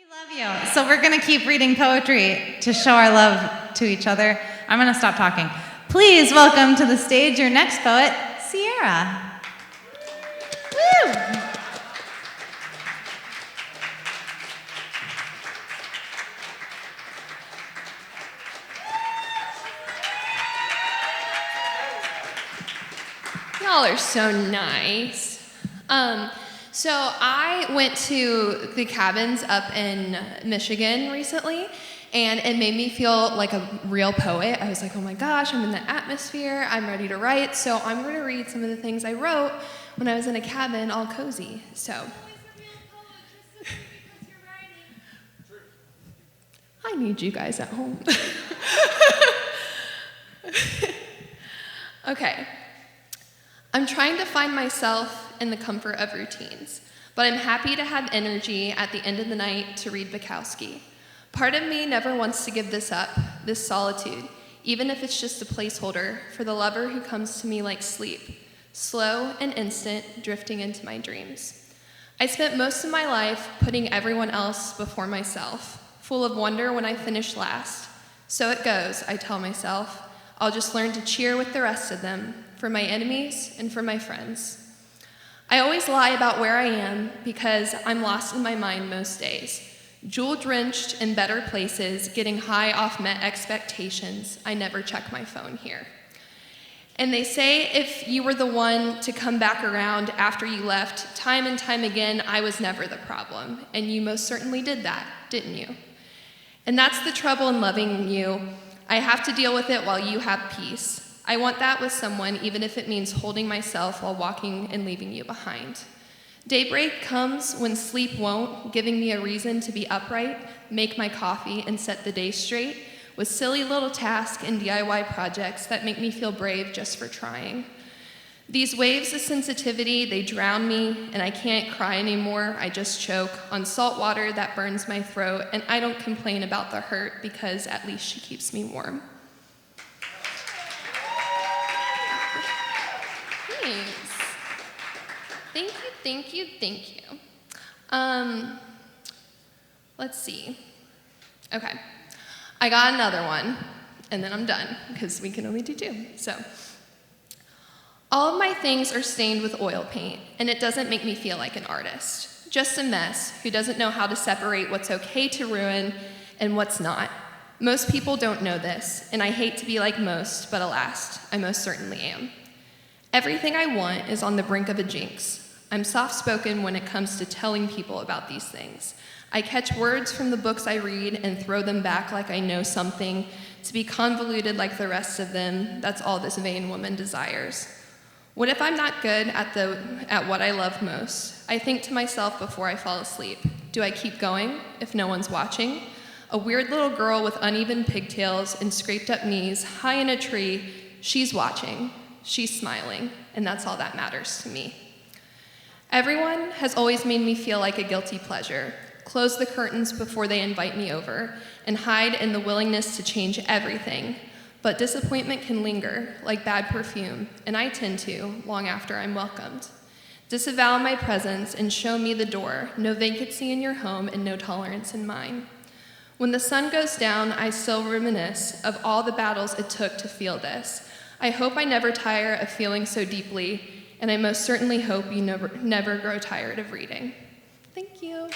Love you. So we're going to keep reading poetry to show our love to each other. I'm going to stop talking. Please welcome to the stage your next poet, Sierra. Woo! Y'all are so nice. So I went to the cabins up in Michigan recently, and it made me feel like a real poet. I was like, oh my gosh, I'm in the atmosphere, I'm ready to write, so I'm going to read some of the things I wrote when I was in a cabin all cozy. So I need you guys at home. Okay. I'm trying to find myself in the comfort of routines, but I'm happy to have energy at the end of the night to read Bukowski. Part of me never wants to give this up, this solitude, even if it's just a placeholder for the lover who comes to me like sleep, slow and instant, drifting into my dreams. I spent most of my life putting everyone else before myself, full of wonder when I finish last. So it goes, I tell myself. I'll just learn to cheer with the rest of them, for my enemies and for my friends. I always lie about where I am because I'm lost in my mind most days. Jewel-drenched in better places, getting high off met expectations, I never check my phone here. And they say if you were the one to come back around after you left, time and time again, I was never the problem. And you most certainly did that, didn't you? And that's the trouble in loving you. I have to deal with it while you have peace. I want that with someone, even if it means holding myself while walking and leaving you behind. Daybreak comes when sleep won't, giving me a reason to be upright, make my coffee, and set the day straight with silly little tasks and DIY projects that make me feel brave just for trying. These waves of sensitivity, they drown me, and I can't cry anymore. I just choke on salt water that burns my throat, and I don't complain about the hurt because at least she keeps me warm. Thank you. Let's see. Okay, I got another one, and then I'm done, because we can only do two, so. All of my things are stained with oil paint, and it doesn't make me feel like an artist. Just a mess who doesn't know how to separate what's okay to ruin and what's not. Most people don't know this, and I hate to be like most, but alas, I most certainly am. Everything I want is on the brink of a jinx. I'm soft-spoken when it comes to telling people about these things. I catch words from the books I read and throw them back like I know something. To be convoluted like the rest of them, that's all this vain woman desires. What if I'm not good at what I love most? I think to myself before I fall asleep. Do I keep going if no one's watching? A weird little girl with uneven pigtails and scraped up knees, high in a tree, she's watching, she's smiling, and that's all that matters to me. Everyone has always made me feel like a guilty pleasure, close the curtains before they invite me over, and hide in the willingness to change everything. But disappointment can linger, like bad perfume, and I tend to, long after I'm welcomed. Disavow my presence and show me the door, no vacancy in your home and no tolerance in mine. When the sun goes down, I still reminisce of all the battles it took to feel this. I hope I never tire of feeling so deeply, and I most certainly hope you never grow tired of reading. Thank you.